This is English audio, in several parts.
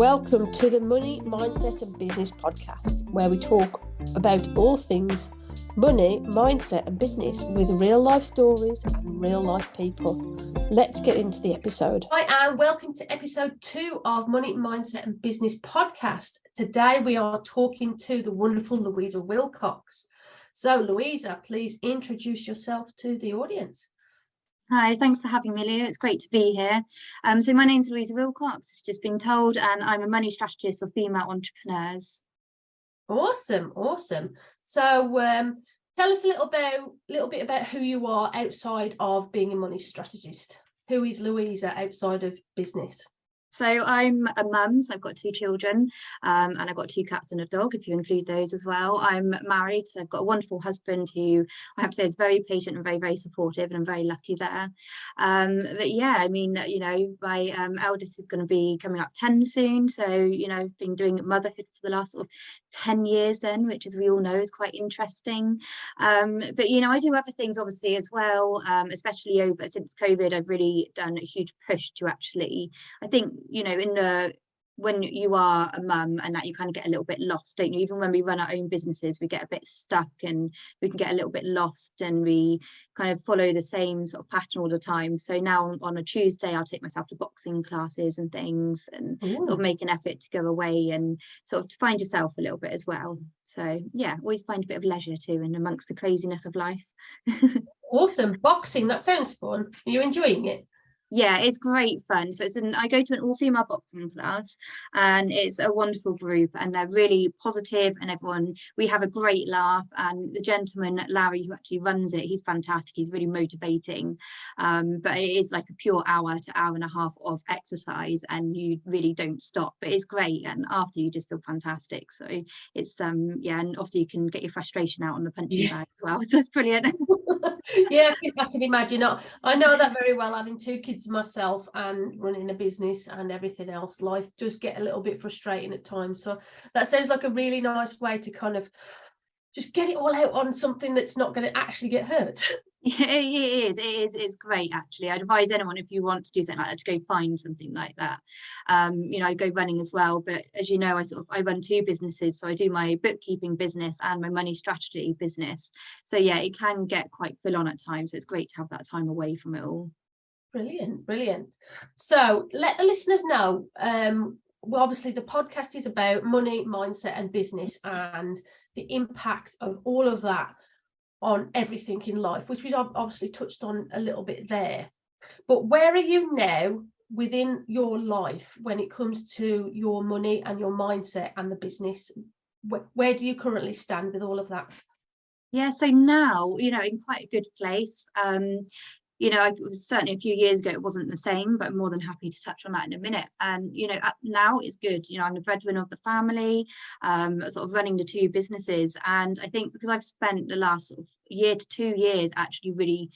Welcome to the Money, Mindset and Business podcast, where we talk about all things money, mindset and business with real life stories and real life people. Let's get into the episode. Hi, and welcome to episode 2 of Money, Mindset and Business podcast. Today we are talking to the wonderful Louisa Willcox. So Louisa, please introduce yourself to the audience. Hi, thanks for having me, Leo. It's great to be here. So my name's Louisa Willcox, it's just been told, and I'm a money strategist for female entrepreneurs. Awesome. So tell us a little bit about who you are outside of being a money strategist. Who is Louisa outside of business? So I'm a mum, so I've got 2 children, and I've got 2 cats and a dog, if you include those as well. I'm married, so I've got a wonderful husband who I have to say is very patient and very, very supportive, and I'm very lucky there. But yeah, I mean, you know, my eldest is going to be coming up 10 soon, so, you know, I've been doing motherhood for the last sort of 10 years then, which, as we all know, is quite interesting. But, you know, I do other things obviously as well, especially since COVID. I've really done a huge push to actually, I think, you know, when you are a mum and that you kind of get a little bit lost, don't you? Even when we run our own businesses, we get a bit stuck and we can get a little bit lost and we kind of follow the same sort of pattern all the time. So now on a Tuesday, I'll take myself to boxing classes and things and sort of make an effort to go away and sort of to find yourself a little bit as well. So yeah, always find a bit of leisure too in amongst the craziness of life. Awesome. Boxing, that sounds fun. Are you enjoying it? Yeah, it's great fun. So I go to an all-female boxing class, and it's a wonderful group, and they're really positive, and we have a great laugh. And the gentleman, Larry, who actually runs it, he's fantastic. He's really motivating. But it is like a pure hour to hour and a half of exercise, and you really don't stop. But it's great, and after you just feel fantastic. So it's yeah, and obviously you can get your frustration out on the punching bag as well. So it's brilliant. Yeah, I can imagine. I know that very well, having 2 kids myself and running a business and everything else. Life does get a little bit frustrating at times. So that sounds like a really nice way to kind of just get it all out on something that's not going to actually get hurt. Yeah, it's great actually. I'd advise anyone, if you want to do something like that, to go find something like that. You know, I go running as well, but as you know, I run 2 businesses. So I do my bookkeeping business and my money strategy business. So yeah, it can get quite full on at times. It's great to have that time away from it all. Brilliant. So let the listeners know, well, obviously the podcast is about money, mindset and business and the impact of all of that on everything in life, which we've obviously touched on a little bit there. But where are you now within your life when it comes to your money and your mindset and the business? Where do you currently stand with all of that? Yeah, so now, you know, in quite a good place. You know, it was certainly a few years ago, it wasn't the same, but I'm more than happy to touch on that in a minute. And, you know, now it's good. You know, I'm the breadwinner of the family, sort of running the 2 businesses. And I think because I've spent the last sort of year to 2 years actually really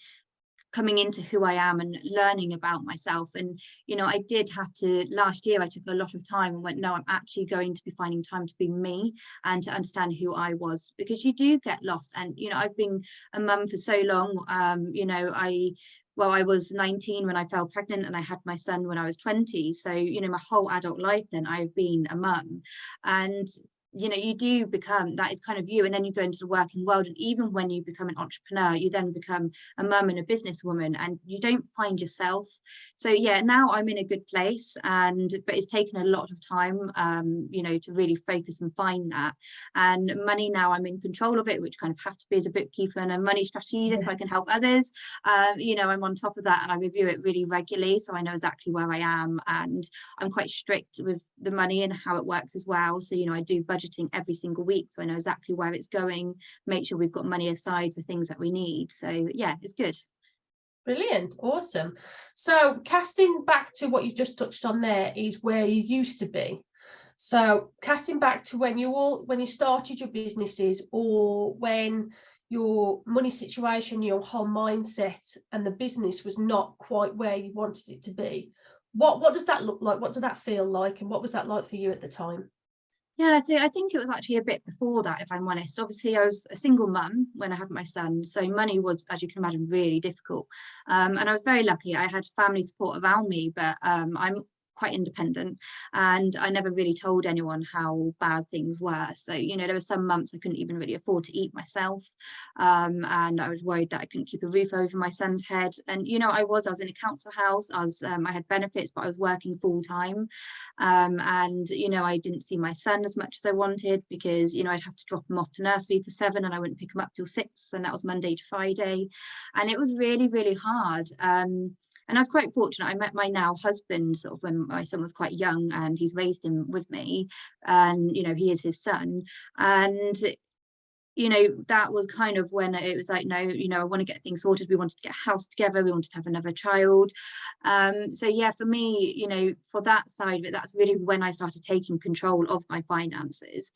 coming into who I am and learning about myself. And, you know, I did have to, last year I took a lot of time and went, no, I'm actually going to be finding time to be me and to understand who I was, because you do get lost. And, you know, I've been a mum for so long. You know, I was 19 when I fell pregnant, and I had my son when I was 20. So, you know, my whole adult life then I've been a mum. And you know, you do become, that is kind of you, and then you go into the working world, and even when you become an entrepreneur, you then become a mum and a businesswoman, and you don't find yourself. So yeah, now I'm in a good place, but it's taken a lot of time, you know, to really focus and find that. And money, now I'm in control of it, which kind of have to be as a bookkeeper and a money strategist, so I can help others. You know, I'm on top of that, and I review it really regularly, so I know exactly where I am, and I'm quite strict with the money and how it works as well. So, you know, I do budgeting every single week, so I know exactly where it's going, make sure we've got money aside for things that we need. So yeah, it's good. Brilliant. Awesome. So casting back to what you just touched on there is where you used to be. So casting back to when you started your businesses, or when your money situation, your whole mindset and the business was not quite where you wanted it to be, what does that look like? What did that feel like? And what was that like for you at the time? Yeah, so I think it was actually a bit before that, if I'm honest. Obviously, I was a single mum when I had my son, so money was, as you can imagine, really difficult. And I was very lucky. I had family support around me, but I'm quite independent, and I never really told anyone how bad things were. So, you know, there were some months I couldn't even really afford to eat myself, and I was worried that I couldn't keep a roof over my son's head. And, you know, I was in a council house, I had benefits, but I was working full time, and, you know, I didn't see my son as much as I wanted, because, you know, I'd have to drop him off to nursery for 7 and I wouldn't pick him up till 6, and that was Monday to Friday, and it was really, really hard. And I was quite fortunate. I met my now husband sort of when my son was quite young, and he's raised him with me, and, you know, he is his son. And, you know, that was kind of when it was like, no, you know, I want to get things sorted. We wanted to get a house together. We wanted to have another child. So yeah, for me, you know, for that side of it, that's really when I started taking control of my finances.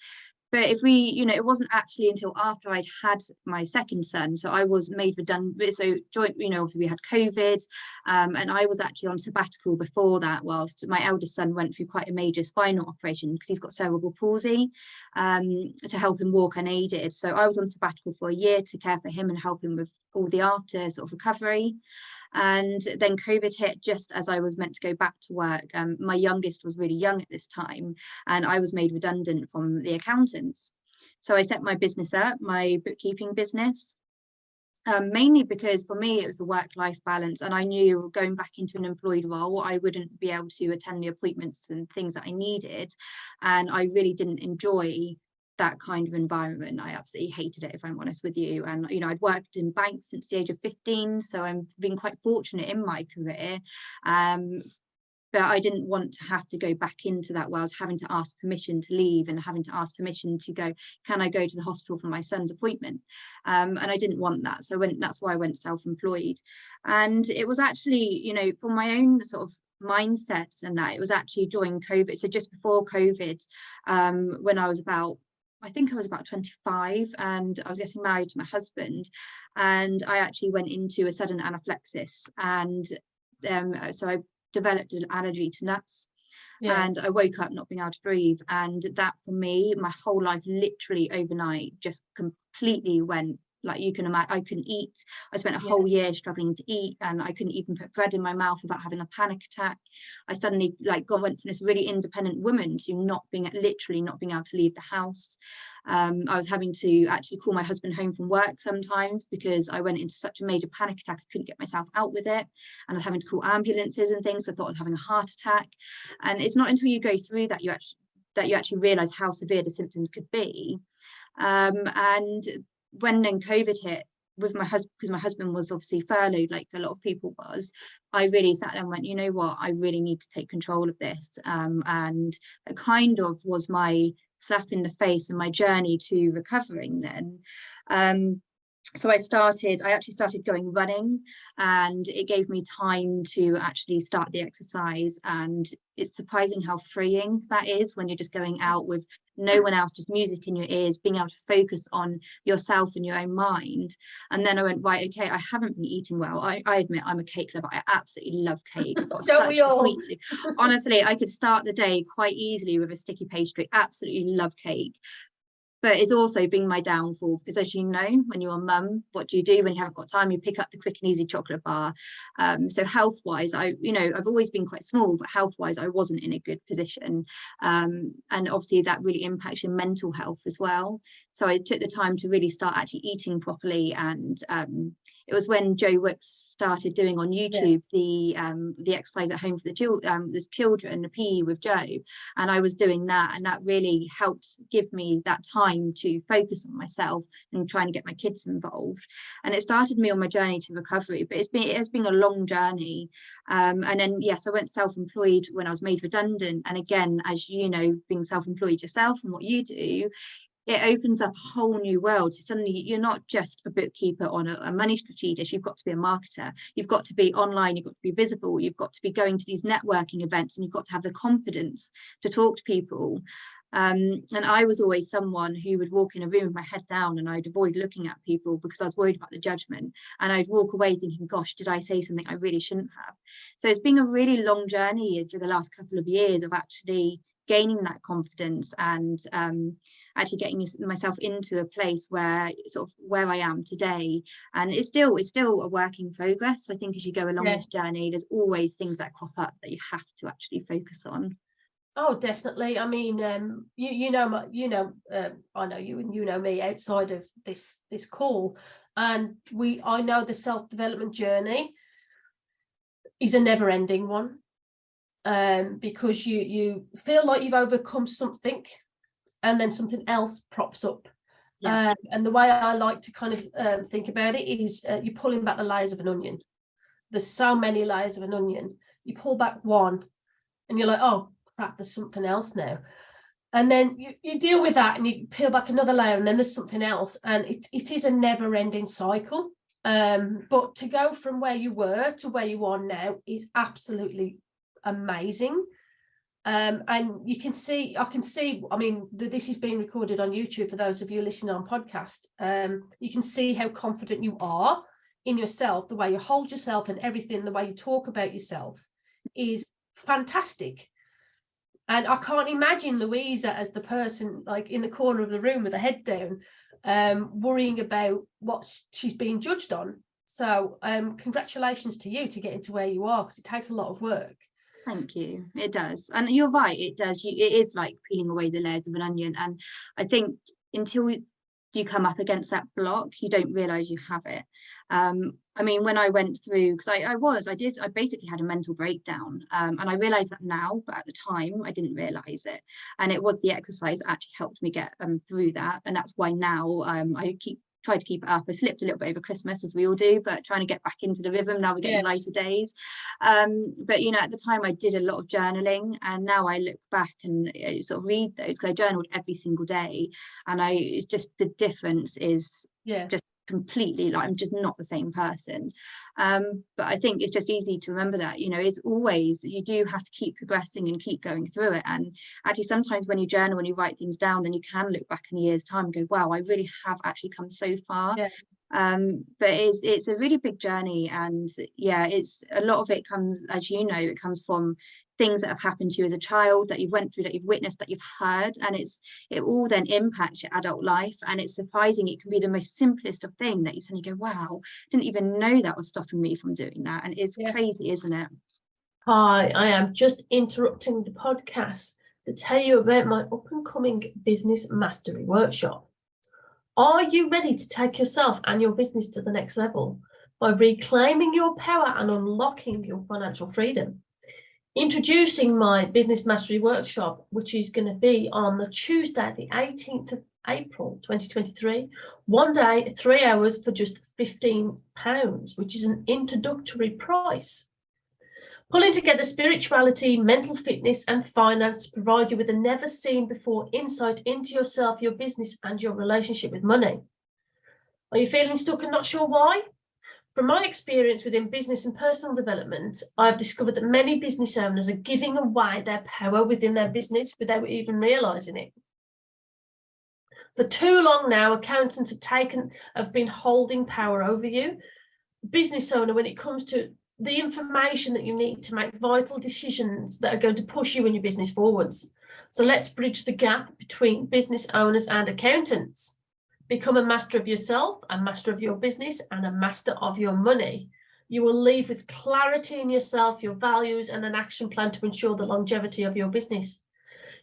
But if we, you know, it wasn't actually until after I'd had my second son, so I was made redundant. So joint, you know, obviously we had COVID, and I was actually on sabbatical before that, whilst my eldest son went through quite a major spinal operation because he's got cerebral palsy, to help him walk unaided. So I was on sabbatical for a year to care for him and help him with all the after sort of recovery. And then COVID hit just as I was meant to go back to work. My youngest was really young at this time, and I was made redundant from the accountants. So I set my business up, my bookkeeping business, mainly because for me it was the work-life balance, and I knew going back into an employed role I wouldn't be able to attend the appointments and things that I needed, and I really didn't enjoy that kind of environment. I absolutely hated it, if I'm honest with you. And, you know, I'd worked in banks since the age of 15, so I've been quite fortunate in my career, but I didn't want to have to go back into that where I was having to ask permission to leave and having to ask permission to go, can I go to the hospital for my son's appointment? And I didn't want that, so that's why I went self-employed. And it was actually, you know, for my own sort of mindset, and that it was actually during COVID, so just before COVID, when I think I was about 25, and I was getting married to my husband, and I actually went into a sudden anaphylaxis, and so I developed an allergy to nuts. Yeah. And I woke up not being able to breathe, and that for me, my whole life literally overnight just completely went, like you can imagine. I couldn't eat. I spent a whole year struggling to eat, and I couldn't even put bread in my mouth without having a panic attack. I suddenly went from this really independent woman to literally not being able to leave the house. I was having to actually call my husband home from work sometimes because I went into such a major panic attack. I couldn't get myself out with it, and I was having to call ambulances and things. I thought I was having a heart attack, and it's not until you go through that you actually realize how severe the symptoms could be. And when then COVID hit with my husband, because my husband was obviously furloughed like a lot of people was, I really sat there and went, you know what, I really need to take control of this. And it kind of was my slap in the face and my journey to recovering then. So I actually started going running, and it gave me time to actually start the exercise, and it's surprising how freeing that is when you're just going out with no one else, just music in your ears, being able to focus on yourself and your own mind. And then I went, right, okay, I haven't been eating well. I admit I'm a cake lover. I absolutely love cake. Don't we all? Sweet tooth. Honestly, I could start the day quite easily with a sticky pastry. Absolutely love cake. But it's also been my downfall, because as you know, when you're a mum, what do you do when you haven't got time? You pick up the quick and easy chocolate bar. So health-wise, I've always been quite small, but health-wise, I wasn't in a good position. And obviously that really impacts your mental health as well. So I took the time to really start actually eating properly, and it was when Joe Wicks started doing on YouTube the exercise at home for the children, the PE with Joe, and I was doing that, and that really helped give me that time to focus on myself and trying to get my kids involved. And it started me on my journey to recovery, but it has been a long journey. And then yes, I went self-employed when I was made redundant, and again, as you know, being self-employed yourself and what you do, it opens up a whole new world. So suddenly you're not just a bookkeeper on a money strategist, you've got to be a marketer, you've got to be online, you've got to be visible, you've got to be going to these networking events, and you've got to have the confidence to talk to people. And I was always someone who would walk in a room with my head down, and I'd avoid looking at people because I was worried about the judgment, and I'd walk away thinking, gosh, did I say something I really shouldn't have? So it's been a really long journey for the last couple of years of actually gaining that confidence and actually getting myself into a place where sort of where I am today. And it's still a work in progress. I think as you go along this journey, there's always things that crop up that you have to actually focus on. Oh, definitely. I mean, I know you and you know me outside of this call, and I know the self-development journey is a never-ending one, because you feel like you've overcome something, and then something else props up. And the way I like to kind of think about it is you're pulling back the layers of an onion. There's so many layers of an onion. You pull back one, and you're like, oh crap, there's something else now. And then you deal with that, and you peel back another layer, and then there's something else, and it is a never-ending cycle. But to go from where you were to where you are now is absolutely amazing. And I can see, I mean, this is being recorded on YouTube for those of you listening on podcast. You can see how confident you are in yourself, the way you hold yourself and everything, the way you talk about yourself is fantastic. And I can't imagine Louisa as the person like in the corner of the room with her head down, worrying about what she's being judged on. So congratulations to you to getting to where you are, because it takes a lot of work. Thank you. It does. And you're right, it does. It is like peeling away the layers of an onion. And I think until you come up against that block, you don't realize you have it. I mean, when I went through, because I basically had a mental breakdown, and I realized that now, but at the time I didn't realize it. And it was the exercise that actually helped me get through that. And that's why now I try to keep it up. I slipped a little bit over Christmas, as we all do, but trying to get back into the rhythm. Now we're getting lighter days. But you know, at the time I did a lot of journaling, and now I look back and sort of read those, because I journaled every single day, and it's just the difference is just completely, like I'm just not the same person. But I think it's just easy to remember that, you know, it's always, you do have to keep progressing and keep going through it. And actually sometimes when you journal and you write things down, then you can look back in a year's time and go, wow, I really have actually come so far. But it's a really big journey, and it's a lot of it comes, as you know, it comes from things that have happened to you as a child, that you've went through, that you've witnessed, that you've heard, and it all then impacts your adult life. And it's surprising, it can be the most simplest of thing that you suddenly go, wow, didn't even know that was stopping me from doing that. And it's crazy, isn't it? Hi, I am just interrupting the podcast to tell you about my up and coming business mastery workshop. Are you ready to take yourself and your business to the next level by reclaiming your power and unlocking your financial freedom? Introducing my business mastery workshop, which is going to be on the Tuesday, the 18th of April 2023, 1 day, 3 hours for just £15, which is an introductory price. Pulling together spirituality, mental fitness, and finance to provide you with a never seen before insight into yourself, your business, and your relationship with money. Are you feeling stuck and not sure why? From my experience within business and personal development, I've discovered that many business owners are giving away their power within their business without even realizing it. For too long now, accountants have been holding power over you. Business owner, when it comes to the information that you need to make vital decisions that are going to push you and your business forwards. So let's bridge the gap between business owners and accountants. Become a master of yourself, a master of your business, and a master of your money. You will leave with clarity in yourself, your values, and an action plan to ensure the longevity of your business.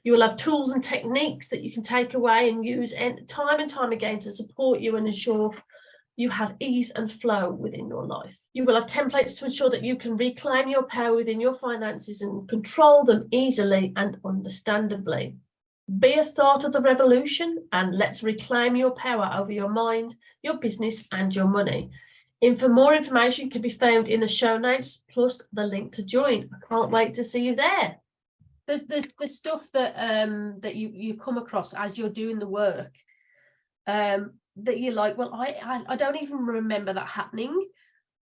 You will have tools and techniques that you can take away and use time and time again to support you and ensure you have ease and flow within your life. You will have templates to ensure that you can reclaim your power within your finances and control them easily and understandably. Be a start of the revolution, and let's reclaim your power over your mind, your business, and your money. For more information can be found in the show notes, plus the link to join. I can't wait to see you there. There's stuff that you come across as you're doing the work, that you're like, well, I don't even remember that happening,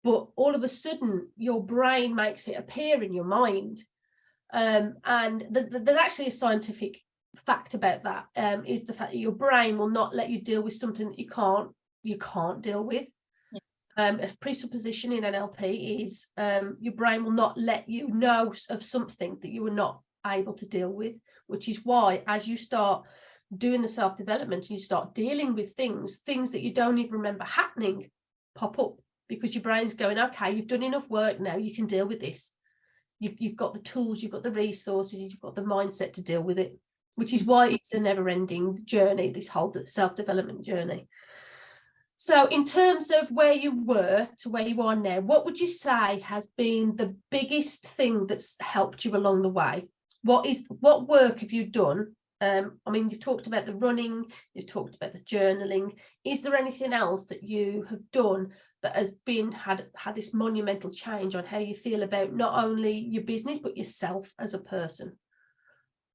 but all of a sudden your brain makes it appear in your mind. And there's actually a scientific fact about that, is the fact that your brain will not let you deal with something that you can't deal with. A presupposition in NLP is your brain will not let you know of something that you were not able to deal with, which is why as you start doing the self-development, you start dealing with things that you don't even remember happening pop up, because your brain's going, okay, you've done enough work now, you can deal with this. You've got the tools, you've got the resources, you've got the mindset to deal with it, which is why it's a never-ending journey, this whole self-development journey. So in terms of where you were to where you are now, what would you say has been the biggest thing that's helped you along the way? What work have you done? I mean, you've talked about the running, you've talked about the journaling. Is there anything else that you have done that has had this monumental change on how you feel about not only your business, but yourself as a person?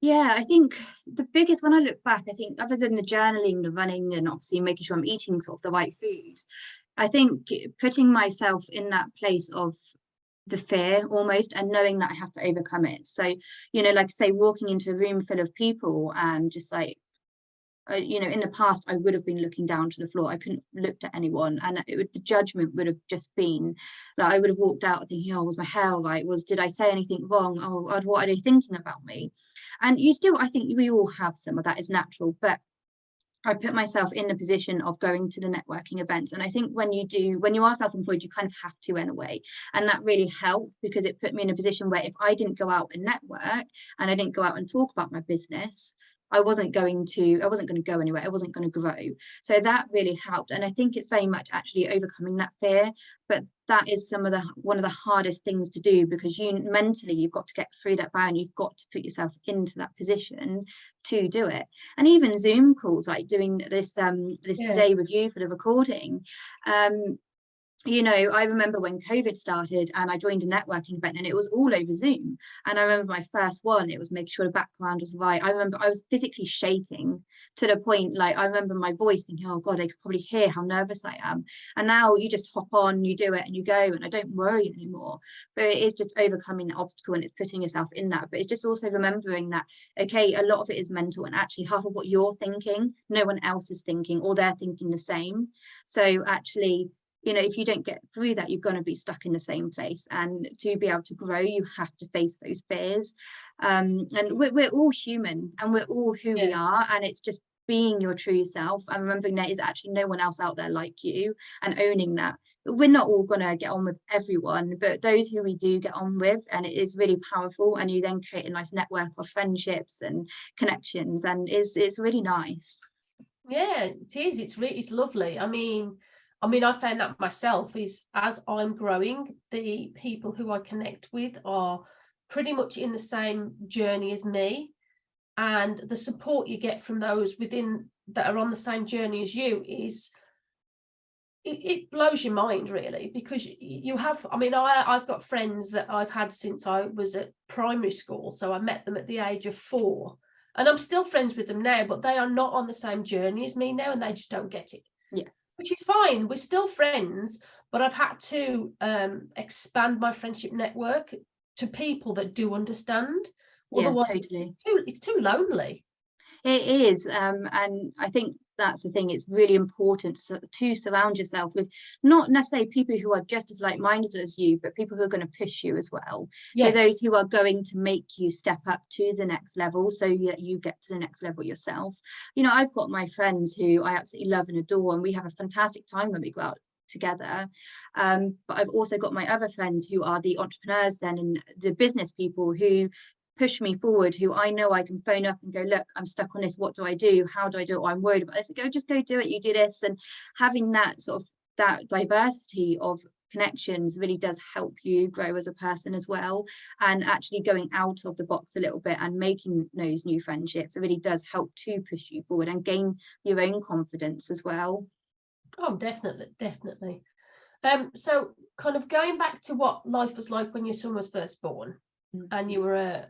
Yeah, I think the biggest, when I look back, I think other than the journaling, the running, and obviously making sure I'm eating sort of the right foods, I think putting myself in that place of the fear almost, and knowing that I have to overcome it. So, you know, like say walking into a room full of people and just like, you know, in the past I would have been looking down to the floor. I couldn't look at anyone, and the judgment would have just been like, I would have walked out thinking, oh, was my hair right? Did I say anything wrong? Oh God, what are they thinking about me? And you still, I think we all have some of that, is natural, but I put myself in the position of going to the networking events. And I think when you are self-employed, you kind of have to in a way. And that really helped, because it put me in a position where if I didn't go out and network and I didn't go out and talk about my business, I wasn't going to go anywhere. I wasn't going to grow. So that really helped. And I think it's very much actually overcoming that fear. But that is one of the hardest things to do, because mentally you've got to get through that barrier, and you've got to put yourself into that position to do it. And even Zoom calls, like doing this today with you for the recording, you know, I remember when COVID started and I joined a networking event and it was all over Zoom. And I remember my first one, it was making sure the background was right. I remember I was physically shaking to the point, like, I remember my voice thinking, oh God, they could probably hear how nervous I am. And now you just hop on, you do it and you go, and I don't worry anymore. But it is just overcoming the obstacle, and it's putting yourself in that. But it's just also remembering that, okay, a lot of it is mental, and actually half of what you're thinking, no one else is thinking, or they're thinking the same. So actually, you know, if you don't get through that, you're going to be stuck in the same place. And to be able to grow, you have to face those fears. And we're all human, and we're all who we are. And it's just being your true self and remembering there is actually no one else out there like you, and owning that. But we're not all going to get on with everyone, but those who we do get on with, and it is really powerful. And you then create a nice network of friendships and connections, and it's really nice. Yeah, it is. It's lovely. I mean, I found that myself, is as I'm growing, the people who I connect with are pretty much in the same journey as me. And the support you get from those within that are on the same journey as you it blows your mind, really, because you have, I mean, I've got friends that I've had since I was at primary school. So I met them at the age of 4, and I'm still friends with them now, but they are not on the same journey as me now, and they just don't get it. Yeah. Which is fine. We're still friends, but I've had to expand my friendship network to people that do understand. Otherwise, totally. It's too lonely. It is, and I think that's the thing. It's really important to surround yourself with not necessarily people who are just as like-minded as you, but people who are going to push you as well. Yes. So those who are going to make you step up to the next level, so that you get to the next level yourself. You know, I've got my friends who I absolutely love and adore, and we have a fantastic time when we go out together. But I've also got my other friends who are the entrepreneurs then, and the business people who push me forward, who I know I can phone up and go, look, I'm stuck on this, what do I do, how do I do it, or I'm worried about this. Just go do it, you do this. And having that sort of that diversity of connections really does help you grow as a person as well. And actually going out of the box a little bit and making those new friendships, it really does help to push you forward and gain your own confidence as well. Oh, definitely. So kind of going back to what life was like when your son was first born, and you were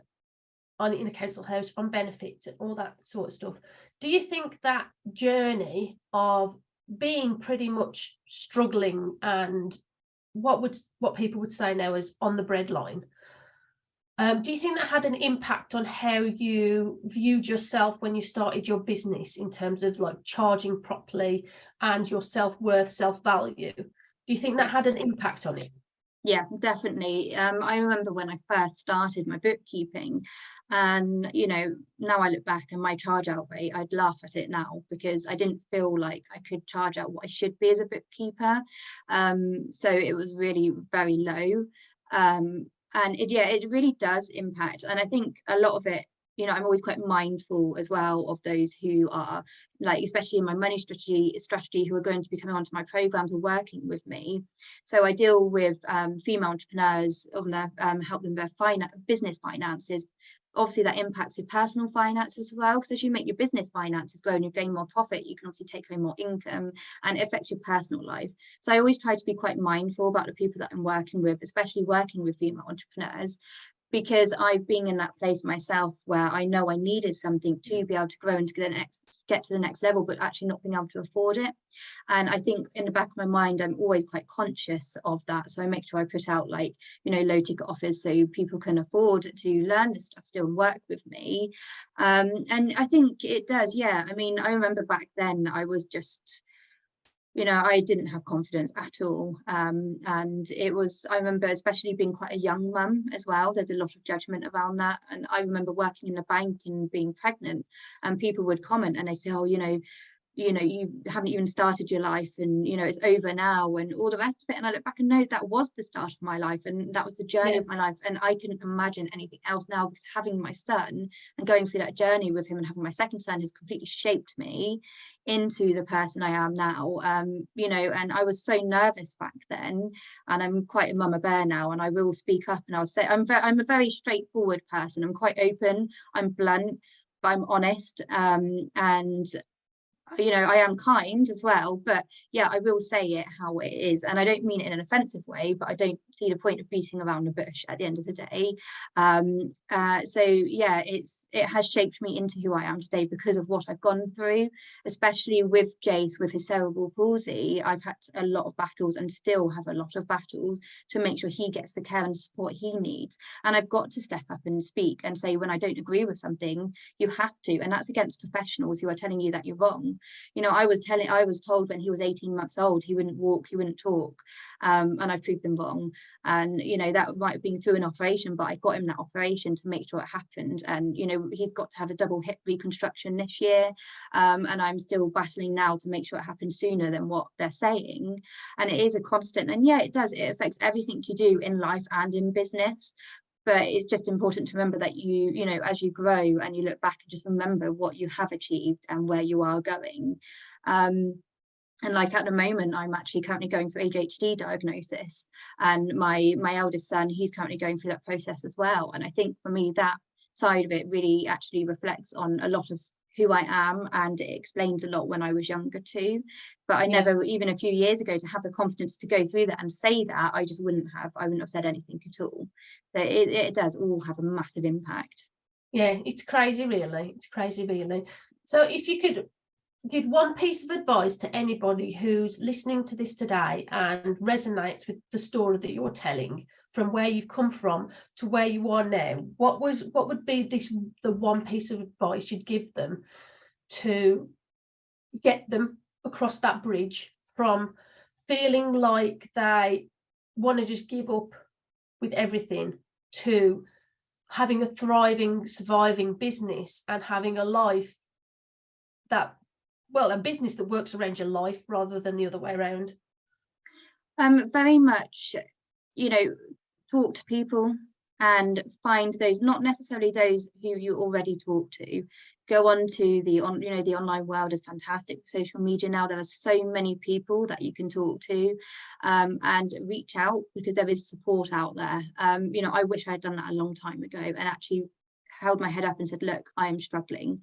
in a council house on benefits and all that sort of stuff. Do you think that journey of being pretty much struggling and what people would say now is on the breadline, do you think that had an impact on how you viewed yourself when you started your business, in terms of like charging properly and your self-worth, self-value? Do you think that had an impact on it? Yeah, definitely. I remember when I first started my bookkeeping, and now I look back and my charge out rate, I'd laugh at it now because I didn't feel like I could charge out what I should be as a bookkeeper. So it was really very low. And it really does impact. And I think a lot of it, I'm always quite mindful as well of those who are, like, especially in my money strategy, who are going to be coming onto my programs or working with me. So I deal with female entrepreneurs on their help them with their business finances. Obviously, that impacts your personal finances as well, because as you make your business finances grow and you gain more profit, you can obviously take home more income, and it affects your personal life. So I always try to be quite mindful about the people that I'm working with, especially working with female entrepreneurs, because I've been in that place myself where I know I needed something to be able to grow and to get to the next level, but actually not being able to afford it. And I think in the back of my mind, I'm always quite conscious of that. So I make sure I put out, like, low ticket offers so people can afford to learn this stuff still and work with me. And I think it does. Yeah. I mean, I remember back then I was just, I didn't have confidence at all. And I remember especially being quite a young mum as well, there's a lot of judgment around that. And I remember working in a bank and being pregnant, and people would comment and they say, oh, you haven't even started your life, and it's over now and all the rest of it. And I look back and know that was the start of my life, and that was the journey of my life, and I couldn't imagine anything else now, because having my son and going through that journey with him and having my second son has completely shaped me into the person I am now. And I was so nervous back then, and I'm quite a mama bear now, and I will speak up, and I'll say I'm a very straightforward person. I'm quite open, I'm blunt, but I'm honest, and I am kind as well, but yeah, I will say it how it is, and I don't mean it in an offensive way, but I don't see the point of beating around the bush at the end of the day. So yeah, it has shaped me into who I am today because of what I've gone through, especially with Jace with his cerebral palsy. I've had a lot of battles and still have a lot of battles to make sure he gets the care and support he needs, and I've got to step up and speak and say when I don't agree with something. You have to, and that's against professionals who are telling you that you're wrong. I was told when he was 18 months old he wouldn't walk, he wouldn't talk, and I proved them wrong. And that might have been through an operation, but I got him that operation to make sure it happened. And he's got to have a double hip reconstruction this year, and I'm still battling now to make sure it happens sooner than what they're saying. And it is a constant, and yeah, it affects everything you do in life and in business. But it's just important to remember that as you grow and you look back, and just remember what you have achieved and where you are going. And like at the moment, I'm actually currently going through ADHD diagnosis, and my eldest son, he's currently going through that process as well. And I think for me, that side of it really actually reflects on a lot of who I am, and it explains a lot when I was younger too. But I never, even a few years ago, to have the confidence to go through that and say that, I wouldn't have said anything at all. So it does all have a massive impact. Yeah, it's crazy, really. It's crazy, really. So if you could give one piece of advice to anybody who's listening to this today and resonates with the story that you're telling, from where you've come from to where you are now, what would be the one piece of advice you'd give them to get them across that bridge from feeling like they want to just give up with everything to having a thriving, surviving business and having a life that, well, a business that works around your life rather than the other way around? Very much, talk to people and find those, not necessarily those who you already talk to. Go on to the online world is fantastic. Social media now, there are so many people that you can talk to, and reach out, because there is support out there. I wish I had done that a long time ago and actually held my head up and said, look, I am struggling.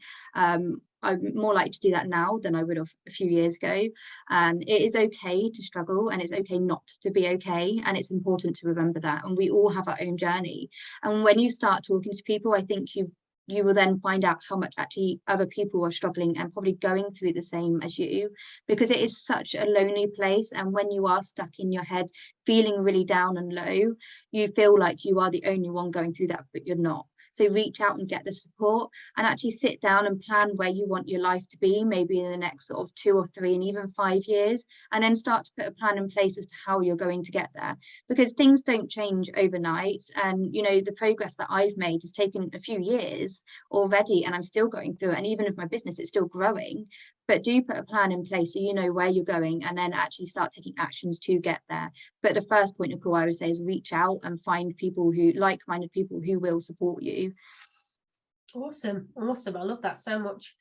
I'm more likely to do that now than I would have a few years ago. And it is okay to struggle, and it's okay not to be okay. And it's important to remember that. And we all have our own journey. And when you start talking to people, I think you will then find out how much actually other people are struggling and probably going through the same as you, because it is such a lonely place. And when you are stuck in your head, feeling really down and low, you feel like you are the only one going through that, but you're not. So reach out and get the support, and actually sit down and plan where you want your life to be, maybe in the next sort of 2 or 3 and even 5 years, and then start to put a plan in place as to how you're going to get there, because things don't change overnight. And you know, the progress that I've made has taken a few years already, and I'm still going through it, and even if my business is still growing. But do put a plan in place so you know where you're going, and then actually start taking actions to get there. But the first point of call, I would say, is reach out and find people who, like-minded people who will support you. Awesome. I love that so much.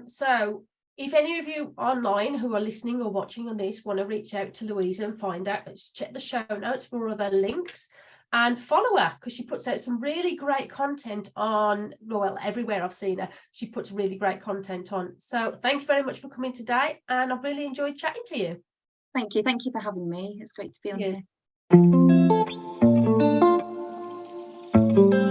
So if any of you online who are listening or watching on this want to reach out to Louisa and find out, let's check the show notes for other links and follow her, because she puts out some really great content on, well, everywhere I've seen her, she puts really great content on. So thank you very much for coming today, and I've really enjoyed chatting to you. Thank you for having me. It's great to be on here.